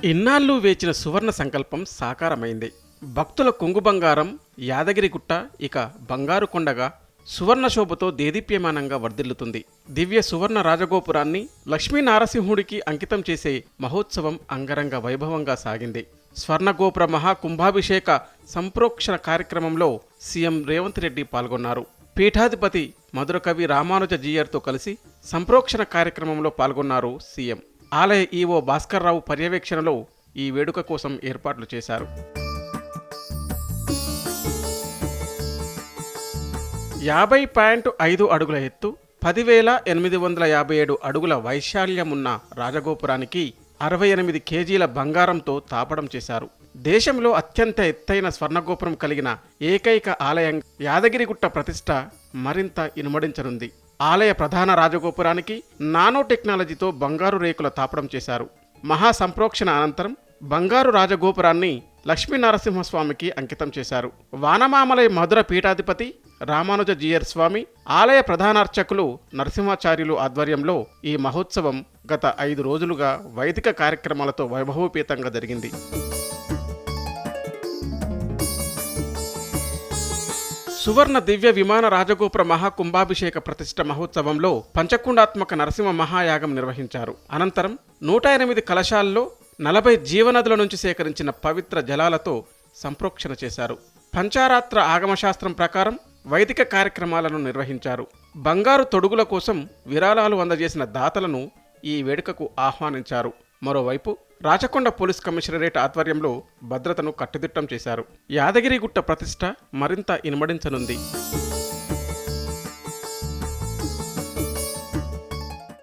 ఇన్నాళ్ళు వేచిన సువర్ణ సంకల్పం సాకారమైంది. భక్తుల కొంగు బంగారం యాదగిరిగుట్ట ఇక బంగారు కొండగా సువర్ణ శోభతో దేదీప్యమానంగా వర్ధిల్లుతుంది. దివ్య సువర్ణ రాజగోపురాన్ని లక్ష్మీనారసింహుడికి అంకితం చేసే మహోత్సవం అంగరంగ వైభవంగా సాగింది. స్వర్ణగోపుర మహాకుంభాభిషేక సంప్రోక్షణ కార్యక్రమంలో సీఎం రేవంత్ రెడ్డి పాల్గొన్నారు. పీఠాధిపతి మధురకవి రామానుజ జీయర్తో కలిసి సంప్రోక్షణ కార్యక్రమంలో పాల్గొన్నారు సీఎం. ఆలయ ఈవో భాస్కర్రావు పర్యవేక్షణలో ఈ వేడుక కోసం ఏర్పాట్లు చేశారు. 50.5 అడుగుల ఎత్తు, 10,857 అడుగుల వైశాల్యమున్న రాజగోపురానికి 68 కేజీల బంగారంతో తాపడం చేశారు. దేశంలో అత్యంత ఎత్తైన స్వర్ణగోపురం కలిగిన ఏకైక ఆలయం యాదగిరిగుట్ట ప్రతిష్ట మరింత ఇనుమడించనుంది. ఆలయ ప్రధాన రాజగోపురానికి నానో టెక్నాలజీతో బంగారు రేకుల తాపడం చేశారు. మహాసంప్రోక్షణ అనంతరం బంగారు రాజగోపురాన్ని లక్ష్మీనరసింహస్వామికి అంకితం చేశారు. వానమామలై మధుర పీఠాధిపతి రామానుజ జీయర్ స్వామి, ఆలయ ప్రధానార్చకులు నరసింహాచార్యులు ఆధ్వర్యంలో ఈ మహోత్సవం గత 5 రోజులుగా వైదిక కార్యక్రమాలతో వైభవోపేతంగా జరిగింది. సువర్ణ దివ్య విమాన రాజగోపుర మహాకుంభాభిషేక ప్రతిష్ఠ మహోత్సవంలో పంచకుండాత్మక నరసింహ మహాయాగం నిర్వహించారు. అనంతరం 108 కలశాల్లో 40 జీవనదుల నుంచి సేకరించిన పవిత్ర జలాలతో సంప్రోక్షణ చేశారు. పంచారాత్ర ఆగమశాస్త్రం ప్రకారం వైదిక కార్యక్రమాలను నిర్వహించారు. బంగారు తొడుగుల కోసం విరాళాలు అందజేసిన దాతలను ఈ వేడుకకు ఆహ్వానించారు. మరోవైపు రాచకొండ పోలీస్ కమిషనరేట్ ఆధ్వర్యంలో భద్రతను కట్టుదిట్టం చేశారు. యాదగిరిగుట్ట ప్రతిష్ఠ మరింత ఇనుమడించనుంది.